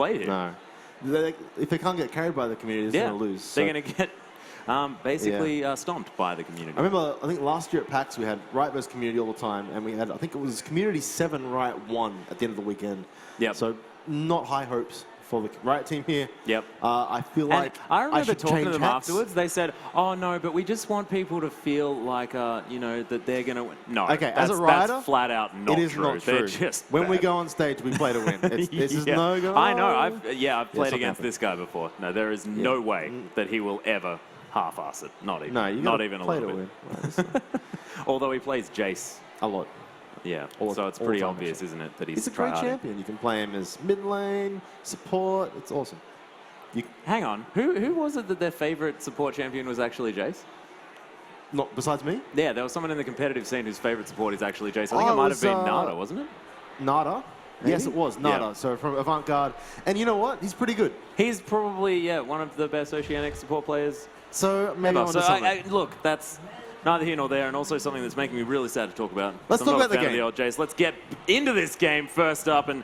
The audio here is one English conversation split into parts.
play here. No. If they can't get carried by the community, they're going to lose. They're going to get basically stomped by the community. I remember, I think last year at PAX we had Riot versus community all the time, and we had, I think it was community 7, Riot 1 at the end of the weekend. Yep. So not high hopes for the Riot team here. Yep. I feel like I remember talking to them hats. afterwards. They said, "Oh no, but we just want people to feel like, that they're gonna win." No, okay. As a Rioter, that's flat out not true. It is not true. They're just when bad. we go on stage, we play to win. This is no go. I know. I've played against happen. this guy before. No, there is no way that he will ever half-ass it. Not even. No, you not even a play little to bit. win. Although he plays Jace A lot. Yeah, so it's pretty obvious, isn't it, that he's a great champion. You can play him as mid lane, support. It's awesome. Hang on, who was it that their favorite support champion was actually Jace? Not besides me? Yeah, there was someone in the competitive scene whose favorite support is actually Jace. I think it might have been Nada, wasn't it? Nada? Maybe? Yes, it was Nada. Yeah. So from Avant-Garde. And you know what? He's pretty good. He's probably, one of the best Oceanic support players. So maybe on to something. Look, that's neither here nor there, and also something that's making me really sad to talk about. Let's talk about the game. The old Jace. Let's get into this game first up, and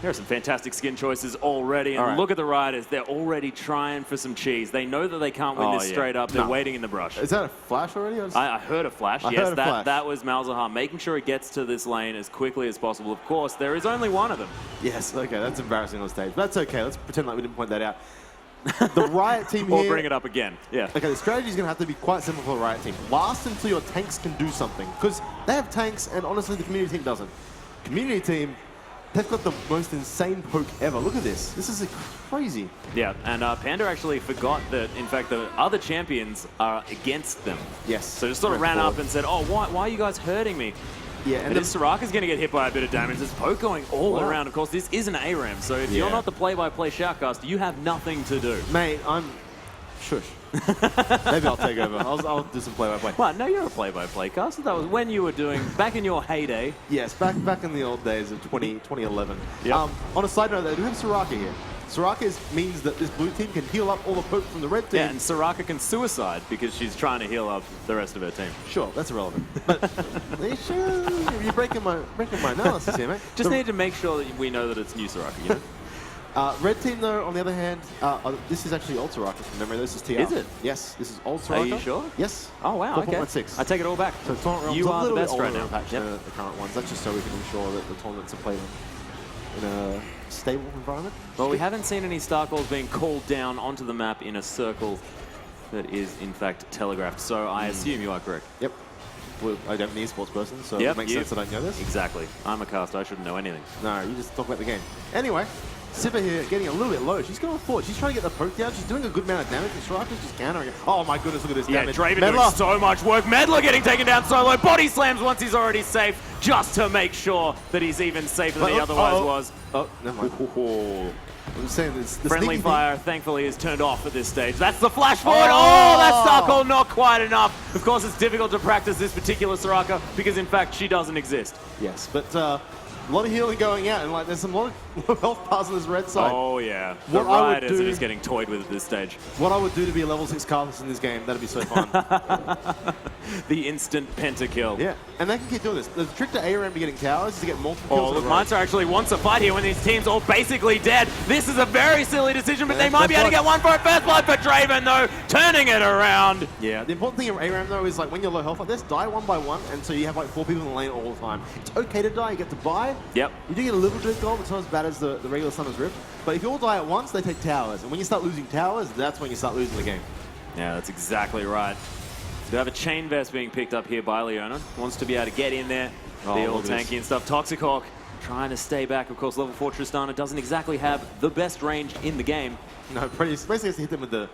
there are some fantastic skin choices already. And look at the Riders. They're already trying for some cheese. They know that they can't win this straight up. They're waiting in the brush. Is that a flash already? I heard a flash. Yes, that was Malzahar making sure he gets to this lane as quickly as possible. Of course, there is only one of them. Yes, okay, that's embarrassing on stage. That's okay. Let's pretend like we didn't point that out. The Riot team here... Or bring it up again, yeah. Okay, the strategy is going to have to be quite simple for the Riot team. Last until your tanks can do something. Because they have tanks, and honestly, the community team doesn't. Community team, they've got the most insane poke ever. Look at this. This is crazy. Yeah, and Panda actually forgot that, in fact, the other champions are against them. Yes. So just sort of ran up and said, oh, why are you guys hurting me? Yeah, and this Soraka's going to get hit by a bit of damage. There's poke going all around. Of course, this is an ARAM, so if you're not the play-by-play shoutcaster, you have nothing to do. Mate, I'm... Shush. Maybe I'll take over. I'll do some play-by-play. Well, no, you're a play-by-play caster. That was when you were doing, back in your heyday. Yes, back in the old days of 2011. Yep. On a side note, they do have Soraka here. Soraka means that this blue team can heal up all the poke from the red team. Yeah, and Soraka can suicide because she's trying to heal up the rest of her team. Sure, that's irrelevant. But you're breaking my analysis here, mate. Just need to make sure that we know that it's new Soraka, you know? Red team, though, on the other hand, this is actually old Soraka from memory. This is TR. Is it? Yes, this is old Soraka. Are you sure? Yes. Oh, wow, okay. 4.6. I take it all back. So tournament realms you are the best right now. The current ones. That's just so we can ensure that the tournaments are played in a stable environment. Well, we haven't seen any star calls being called down onto the map in a circle that is, in fact, telegraphed. So I assume you are correct. Yep. Well, I don't be an esports person, so it makes sense that I know this. Exactly. I'm a caster. I shouldn't know anything. No, you just talk about the game. Anyway, Sipper here getting a little bit low. She's going forward. She's trying to get the poke down. She's doing a good amount of damage. And Soraka's just countering it. Oh my goodness, look at this damage. Yeah, Draven doing so much work. Meddler getting taken down solo. Body slams once he's already safe, just to make sure that he's even safer than he otherwise was. Oh, never mind. I'm saying this. Friendly fire, thankfully, is turned off at this stage. That's the flash forward. Oh, that's star call, not quite enough. Of course, it's difficult to practice this particular Soraka because, in fact, she doesn't exist. Yes, but a lot of healing going out, and there's some lot of health bars on this red side. Oh, yeah. The Riders are just getting toyed with at this stage. What I would do to be a level 6 Carlos in this game, that'd be so fun. The instant pentakill. Yeah, and they can keep doing this. The trick to ARAM to getting towers is to get multiple kills. Oh, look, Mindser actually wants a fight here when these teams are all basically dead. This is a very silly decision, but they might be able to get one for it. First blood for Draven, though, turning it around. Yeah, the important thing in ARAM, though, is when you're low health like this, die one by one, and so you have 4 people in the lane all the time. It's okay to die, you get to buy. Yep. You do get a little bit of gold, but it's not as bad as the regular Summer's Rift. But if you all die at once, they take towers. And when you start losing towers, that's when you start losing the game. Yeah, that's exactly right. So we have a chain vest being picked up here by Leona. Wants to be able to get in there. The all tanky and stuff. Toxic Hawk trying to stay back. Of course, level 4 Tristana doesn't exactly have the best range in the game. No, basically has to hit them with the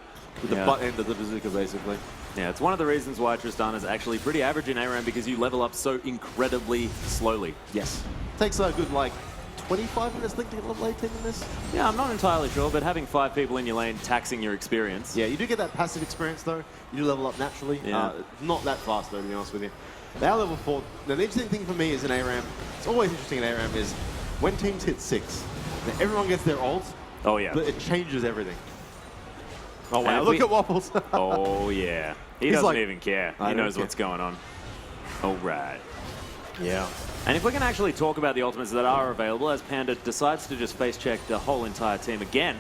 butt end of the bazooka, basically. Yeah, it's one of the reasons why Tristana is actually pretty average in ARAM because you level up so incredibly slowly. Yes. Takes a good, 25 minutes, I think, to get level 18 in this? Yeah, I'm not entirely sure, but having 5 people in your lane taxing your experience. Yeah, you do get that passive experience, though. You do level up naturally. Yeah. Not that fast, though, to be honest with you. They are level 4. Now, the interesting thing for me is in ARAM, it's always interesting in ARAM, is when teams hit 6, everyone gets their ult. Oh, yeah. But it changes everything. Oh, wow. Look at Waffles. Oh, yeah. He doesn't even care. He knows what's going on. All right. Yeah. And if we can actually talk about the ultimates that are available, as Panda decides to just face check the whole entire team again,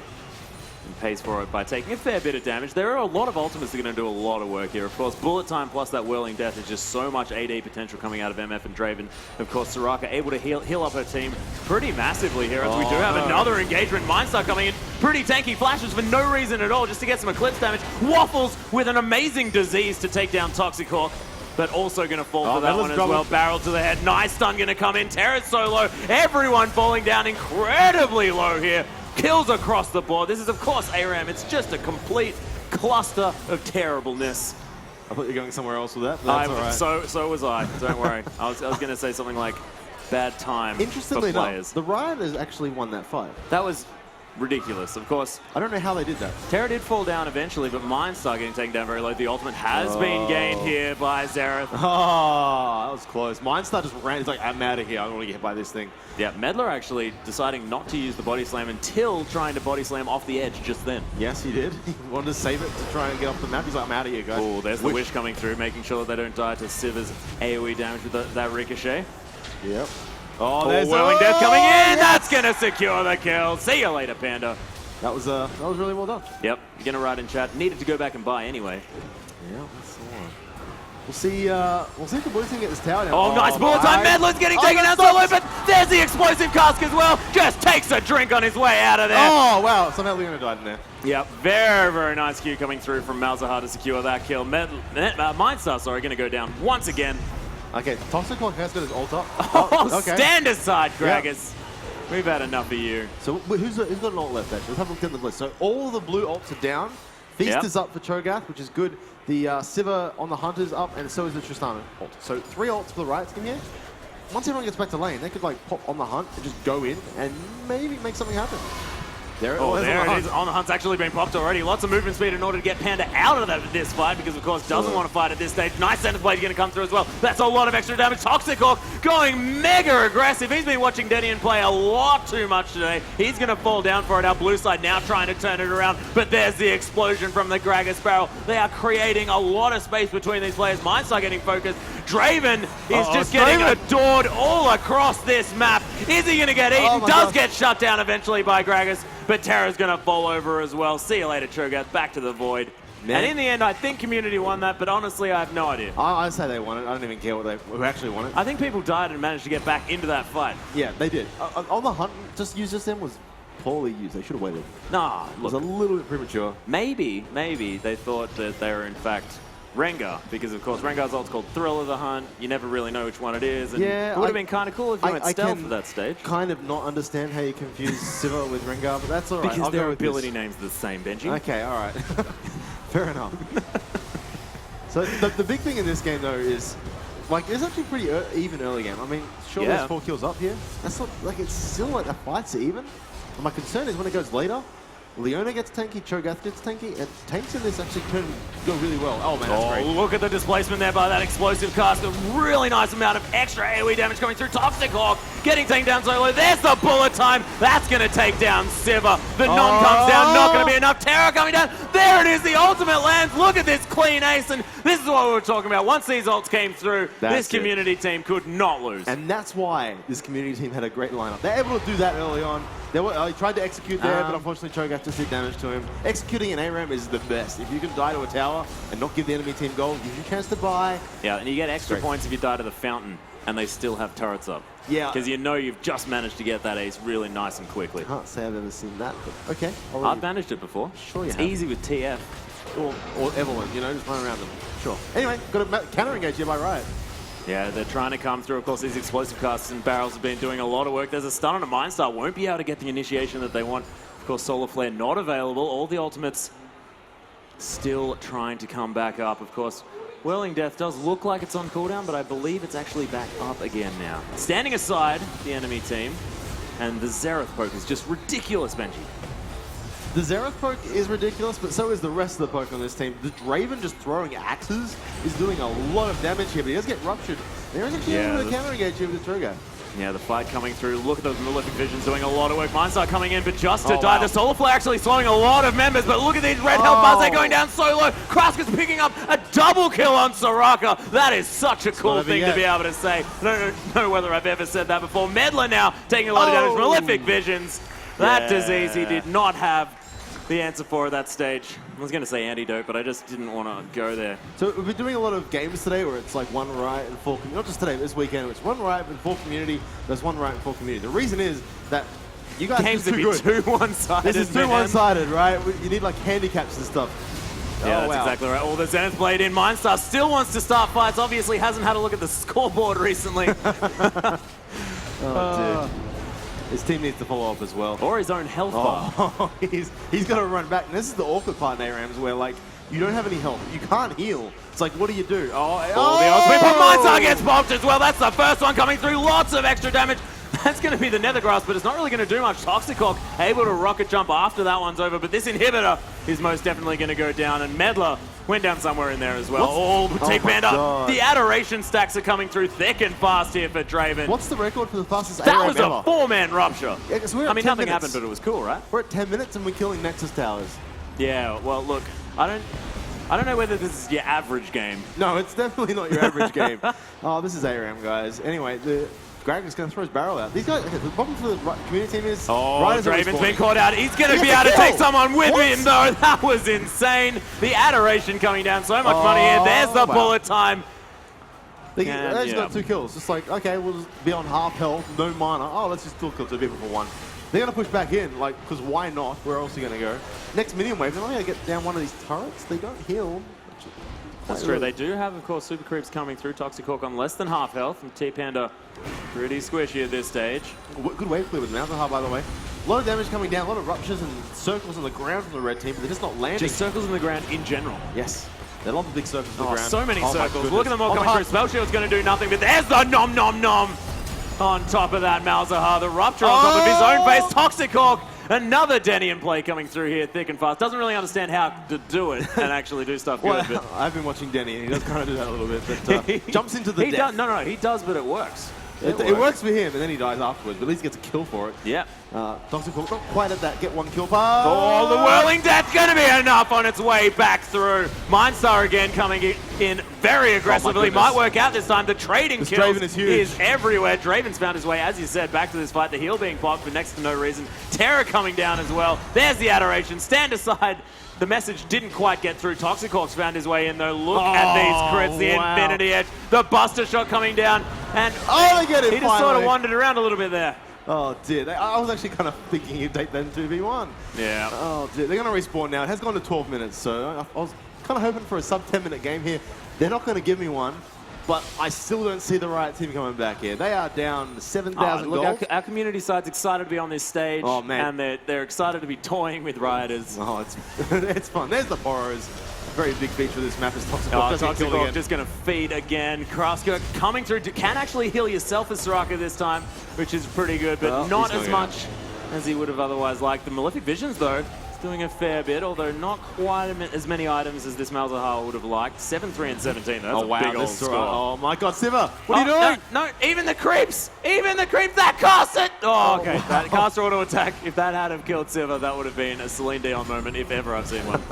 and pays for it by taking a fair bit of damage. There are a lot of ultimates that are going to do a lot of work here. Of course, Bullet Time plus that Whirling Death is just so much AD potential coming out of MF and Draven. Of course, Soraka able to heal up her team pretty massively here. As we do have another engagement. Mindstar coming in. Pretty tanky flashes for no reason at all, just to get some Eclipse damage. Waffles with an amazing disease to take down Toxic Hawk, but also going to fall for that one as well. Barrel to the head. Nice stun going to come in. Terra's so low. Everyone falling down incredibly low here. Kills across the board. This is, of course, ARAM. It's just a complete cluster of terribleness. I thought you were going somewhere else with that, but that's all right. So was I. Don't worry. I was going to say something like bad time Interestingly for players. enough, the Riot has actually won that fight. That was ridiculous. Of course, I don't know how they did that. Terra did fall down eventually, but Mindstar getting taken down very low. The ultimate has been gained here by Xerath. Oh, that was close. Mindstar just ran. He's like, I'm out of here. I don't want to get hit by this thing. Yeah, Medler actually deciding not to use the body slam until trying to body slam off the edge just then. Yes, he did. He wanted to save it to try and get off the map. He's like, I'm out of here, guys. Oh, there's the wish coming through, making sure that they don't die to Siva's AoE damage with that ricochet. Yep. Oh, there's Whirling Death coming in. Yes! That's going to secure the kill. See you later, Panda. That was really well done. Yep. You're going to write in chat. Needed to go back and buy anyway. Yeah, that's the one. We'll see if the Blues can get this tower down. Oh, nice bullet time. Medler's getting taken out solo, but there's the explosive cask as well. Just takes a drink on his way out of there. Oh, wow. Somehow Leona died in there. Yep. Very, very nice Q coming through from Malzahar to secure that kill. Mindstar, sorry, going to go down once again. Okay, Toxic Hawk has got his ult up. Oh, okay. Stand aside, Gragas. Yep. We've had enough of you. So who's got an ult left, actually? Let's have a look at the list. So all the blue ults are down. Feast is up for Cho'Gath, which is good. The Siva on the Hunt is up, and so is the Tristana ult. So 3 ults for the Riot team here. Once everyone gets back to lane, they could like pop on the Hunt and just go in and maybe make something happen. There it is. On the Hunt's actually been popped already. Lots of movement speed in order to get Panda out of this fight because, of course, doesn't want to fight at this stage. Nice center blade going to come through as well. That's a lot of extra damage. Toxic Hawk going mega aggressive. He's been watching Dedian play a lot too much today. He's going to fall down for it. Our blue side now trying to turn it around, but there's the explosion from the Gragas barrel. They are creating a lot of space between these players. Mindstar getting focused. Draven is just getting adored all across this map. Is he going to get eaten? Does get shut down eventually by Gragas. But Terra's going to fall over as well. See you later, Cho'Gath. Back to the void. Man. And in the end, I think Community won that, but honestly, I have no idea. I'd say they won it. I don't even care who actually won it. I think people died and managed to get back into that fight. Yeah, they did. On the Hunt, just use them was poorly used. They should have waited. Nah, look. It was a little bit premature. Maybe they thought that they were, in fact, Rengar, because of course Rengar's ult's called Thrill of the Hunt. You never really know which one it is, and it would have been kind of cool if you went stealth at that stage. Kind of not understand how you confuse Siva with Rengar, but that's all right. Because their ability names are the same, Benji. Okay, all right. Fair enough. So the big thing in this game though is, like, it's actually pretty even early game. I mean, sure, there's 4 kills up here. That's not like it's still like the fights are even. And my concern is when it goes later. Leona gets tanky, Cho'Gath gets tanky, and tanks in this actually can go really well. Oh man, that's great. Look at the displacement there by that explosive cast. A really nice amount of extra AoE damage coming through. Toxic Hawk getting taken down solo. There's the bullet time. That's going to take down Siva. The non comes down, not going to be enough. Terra coming down. There it is, the ultimate lands. Look at this clean ace, and this is what we were talking about. Once these ults came through, this Community team could not lose. And that's why this Community team had a great lineup. They're able to do that early on. They tried to execute there, but unfortunately Cho'Gath just did damage to him. Executing an ARAM is the best. If you can die to a tower and not give the enemy team gold, give you a chance to buy. Yeah, and you get extra points if you die to the fountain and they still have turrets up. Yeah. Because you know you've just managed to get that ace really nice and quickly. I can't say I've ever seen that, but okay. I've managed it before. Sure you have. It's easy with TF. Or Evelyn, you know, just run around them. Sure. Anyway, got a counter engage here by Riot. Yeah, they're trying to come through. Of course, these explosive casts and barrels have been doing a lot of work. There's a stun on a Mindstar. Won't be able to get the initiation that they want. Of course, Solar Flare not available. All the ultimates still trying to come back up. Of course, Whirling Death does look like it's on cooldown, but I believe it's actually back up again now. Standing aside, the enemy team, and the Xerath poke is just ridiculous, Benji. The Xerath poke is ridiculous, but so is the rest of the poke on this team. The Draven just throwing axes is doing a lot of damage here, but he does get ruptured. There is actually a little bit of counter engage here with the Cho'Gath. Yeah, the fight coming through. Look at those Malefic Visions doing a lot of work. Mindstar coming in, but just to die. Wow. The Solar Flare actually slowing a lot of members, but look at these red health bars. They're going down so low. Krasker's picking up a double kill on Soraka. That is such a cool thing to be able to say. I don't know whether I've ever said that before. Medler now taking a lot of damage. Malefic Visions. That disease he did not have the answer for at that stage. I was going to say antidote, but I just didn't want to go there. So we've been doing a lot of games today where it's like one Riot and four community. Not just today, this weekend. It's one Riot and four community. There's one Riot and four community. The reason is that you guys games are too good. Too one-sided. This is too one-sided, right? You need like handicaps and stuff. Yeah, that's exactly right. All the Zenith Blade in. Mindstar still wants to start fights. Obviously hasn't had a look at the scoreboard recently. Oh, dear. His team needs to follow up as well. Or his own health bar. Oh, he's got to run back. And this is the awkward part in ARAMs where, like, you don't have any health. You can't heal. It's like, what do you do? Mindstar gets bombed as well. That's the first one coming through. Lots of extra damage. That's going to be the Nethergrass, but it's not really going to do much. Toxicok able to rocket jump after that one's over, but this inhibitor is most definitely going to go down, and Medler went down somewhere in there as well. Take Panda. The Adoration stacks are coming through thick and fast here for Draven. What's the record for the fastest That ARAM was ever? a four-man rupture. Yeah, I mean, nothing happened, but it was cool, right? We're at 10 minutes and we're killing Nexus towers. Yeah, well, look, I don't know whether this is your average game. No, it's definitely not your average game. Oh, this is ARAM, guys. Anyway, Greg is going to throw his barrel out. These guys, okay, the problem for the community team is... Draven's been caught out. He's going to be able to take someone with him, though. That was insane. The Adoration coming down. So much money here. There's the bullet time. They just got 2 kills. Just like, okay, we'll just be on half health, no mana. Oh, let's just still kill 2 people for 1. They're going to push back in, like, because why not? Where else are you going to go? Next minion wave, they're not going to get down one of these turrets. They don't heal. That's true. They do have, of course, super creeps coming through. Toxic Hawk on less than half health, and T-Panda pretty squishy at this stage. Good wave clear with Malzahar, by the way. A lot of damage coming down, a lot of ruptures and circles on the ground from the red team, but they're just not landing. Just circles on the ground in general. Yes. They love the big circles on the ground. So many circles. Look at them all coming through. Spell Shield's going to do nothing, but there's the nom nom nom on top of that Malzahar. The rupture on top of his own face. Toxic Hawk. Another Denian play coming through here, thick and fast. Doesn't really understand how to do it and actually do stuff good. But I've been watching Denny, and he does kind of do that a little bit, but jumps into the death. No, he does, but it works. It works for him, and then he dies afterwards, but at least he gets a kill for it. Yeah. Toxic Hawk not quite at that get 1 kill pass. Oh, the Whirling Death's going to be enough on its way back through. Mindstar again coming in very aggressively. Might work out this time. The trading kills is everywhere. Draven's found his way, as you said, back to this fight. The heal being popped for next to no reason. Terror coming down as well. There's the Adoration. Stand aside. The message didn't quite get through. Toxic Hawk's found his way in, though. Look at these crits, the Infinity Edge, the Buster Shot coming down, and they get it he just sort of wandered around a little bit there. Oh, dear. I was actually kind of thinking he'd take them 2v1. Yeah. Oh, dear. They're going to respawn now. It has gone to 12 minutes, so I was kind of hoping for a sub-10-minute game here. They're not going to give me one, but I still don't see the Riot team coming back here. They are down 7,000 gold. Look, our community side's excited to be on this stage. Oh, man. And they're excited to be toying with Rioters. Oh, it's fun. There's the Borrows. Very big feature of this map is Toxic Hawk. Toxic Hawk just going to feed again. Krasker coming through. Can actually heal yourself as Soraka this time, which is pretty good, but not as much as he would have otherwise liked. The Malefic Visions, though, is doing a fair bit, although not quite as many items as this Malzahar would have liked. 7-3 and 17, though. That's a big old score. Oh, my God, Siva, what are you doing? No, even the creeps! Even the creeps! That cast it! Oh, okay. That caster auto attack, if that had have killed Siva, that would have been a Celine Dion moment, if ever I've seen one.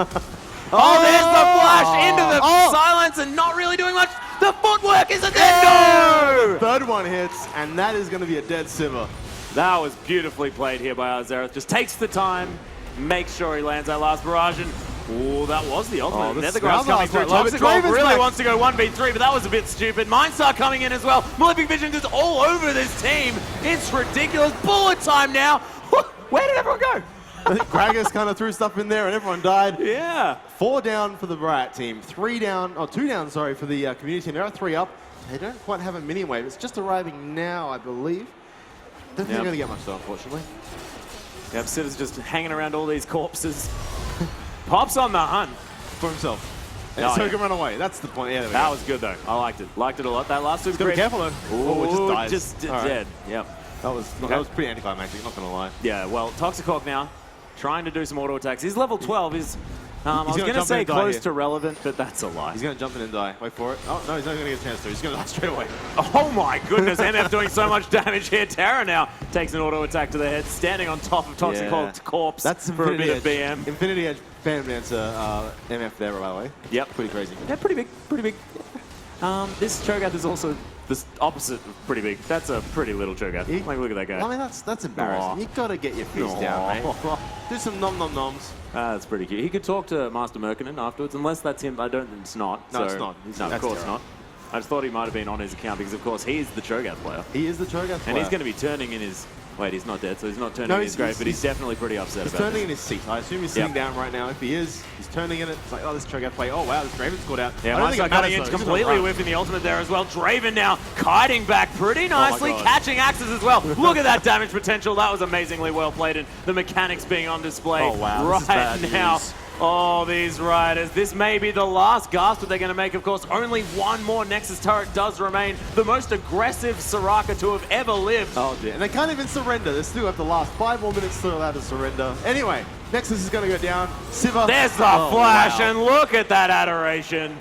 There's the flash into the silence and not really doing much. The footwork is a dead no! Third one hits, and that is going to be a dead Siva. That was beautifully played here by Azereth. Just takes the time, makes sure he lands that last barrage, and that was the ultimate. Nethergrass coming through. Toxic Hawk really wants to go 1v3, but that was a bit stupid. Mindstar coming in as well. Malefic Visions is all over this team. It's ridiculous. Bullet time now. Where did everyone go? I think Gragas kind of threw stuff in there and everyone died. Yeah. 4 down for the Riot team. 2 down, sorry, for the community team. They're at 3 up. They don't quite have a mini wave. It's just arriving now, I believe. Don't think they're going to get much though, unfortunately. Yep, Siva's just hanging around all these corpses. Pop's on the hunt. For himself. And so he can run away. That's the point. Yeah, that was good though. I liked it. Liked it a lot. That last super. Be careful though. Ooh, it just dies. Just dead. Yep. That was pretty anticlimactic, not going to lie. Yeah, well, Toxic Hawk now trying to do some auto attacks. He's level 12. He's I was going to jump in say and die close here. to relevant, but that's a lie. He's going to jump in and die. Wait for it. Oh, no, he's not going to get a chance to. He's going to die straight away. Oh my goodness, MF doing so much damage here. Terra now takes an auto attack to the head, standing on top of Toxic Hulk's corpse That's for a bit of BM. Infinity Edge fan answer MF there, by the way. Yep. Pretty crazy. Yeah, pretty big, pretty big. This Cho'Gath is also the opposite of pretty big. That's a pretty little Cho'Gath. Like, look at that guy. I mean, that's embarrassing. Aw. You got to get your face down, mate. Do some nom-nom-noms. That's pretty cute. He could talk to Master Merkinen afterwards, unless that's him. I don't think it's not. No, so, it's not. No, of course not. I just thought he might have been on his account because, of course, he's the Cho'Gath player. He is the Cho'Gath player. And he's going to be turning in his... Wait, he's not dead, so he's not turning in his grave, but he's definitely pretty upset about it. He's turning in his seat. I assume he's sitting down right now. If he is, he's turning in it. It's like, oh, this Cho'Gath play. Oh, wow, this Draven's scored out. Yeah, I don't think it coming matters, in though. completely whiffing the ultimate there as well. Draven now kiting back pretty nicely, catching axes as well. Look at that damage potential. That was amazingly well played, and the mechanics being on display right now. Oh, these Riders. This may be the last gasp that they're going to make. Of course, only one more Nexus turret does remain. The most aggressive Soraka to have ever lived. Oh, dear. And they can't even surrender. They still have the last 5 more minutes still allowed to surrender. Anyway, Nexus is going to go down. Siva. There's the flash, and look at that adoration.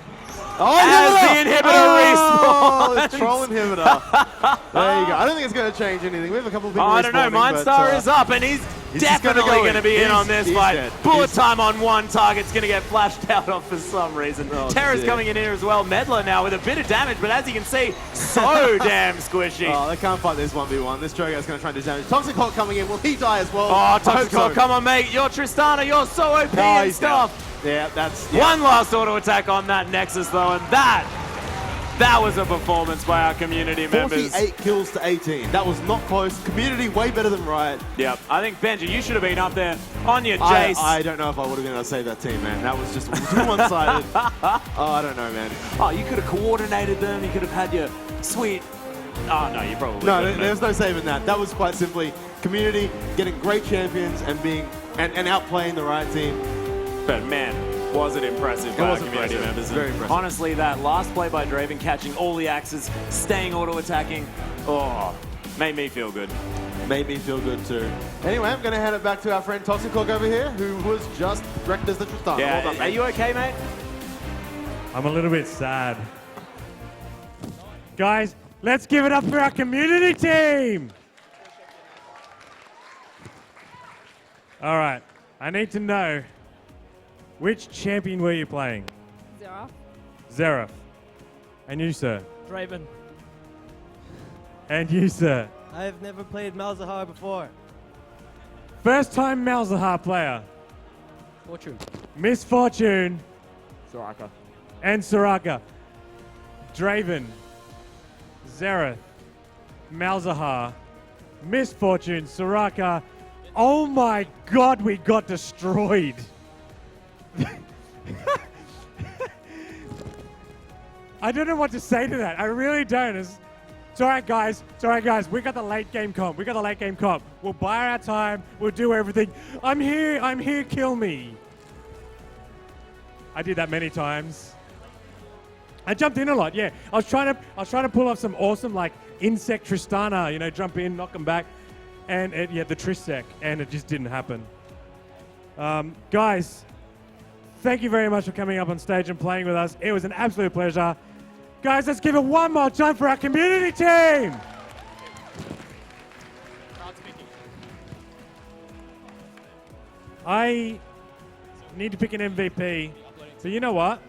Oh, as the inhibitor respawns! respawns. The troll inhibitor. There you go. I don't think it's going to change anything. We have a couple of people I don't know. Mindstar is up, and he's definitely going to be in on this fight. Dead. Bullet time on one target's going to get flashed out of for some reason. Terra's coming in here as well. Meddler now with a bit of damage, but as you can see, so damn squishy. Oh, they can't fight this 1v1. This Cho'Gath's going to try and do damage. Toxic Hulk coming in. Will he die as well? Oh, Toxic Hulk, come on, mate. You're Tristana. You're so OP and stuff. Yeah, that's... One last auto attack on that Nexus, though, and that was a performance by our community members. 48 kills to 18. That was not close. Community way better than Riot. Yep. I think, Benji, you should have been up there on your Jace. I don't know if I would have been able to save that team, man. That was just too one-sided. Oh, I don't know, man. Oh, you could have coordinated them. You could have had your sweet... Oh, no, you probably No, there's no saving that. That was quite simply community getting great champions and being and outplaying the Riot team. But man, was it impressive by our community members. Very impressive. Honestly, that last play by Draven, catching all the axes, staying auto-attacking, made me feel good. Made me feel good too. Anyway, I'm going to hand it back to our friend Toxic Hulk over here, who was just wrecked as the Tristana. Yeah, well done, are you okay, mate? I'm a little bit sad. Guys, let's give it up for our community team! All right, I need to know, which champion were you playing? Zera. Xerath. And you, sir? Draven. And you, sir? I have never played Malzahar before. First time Malzahar player. Fortune. Misfortune. Soraka. And Soraka. Draven. Xerath. Malzahar. Misfortune. Soraka. Oh my god, we got destroyed. I don't know what to say to that. I really don't. It's all right, guys. It's all right, guys. We got the late game comp. We'll buy our time. We'll do everything. I'm here. Kill me. I did that many times. I jumped in a lot. Yeah, I was trying to pull off some awesome like insect Tristana. Jump in, knock them back, and the Trisec, and it just didn't happen. Guys. Thank you very much for coming up on stage and playing with us. It was an absolute pleasure. Guys, let's give it one more time for our community team. I need to pick an MVP. So you know what?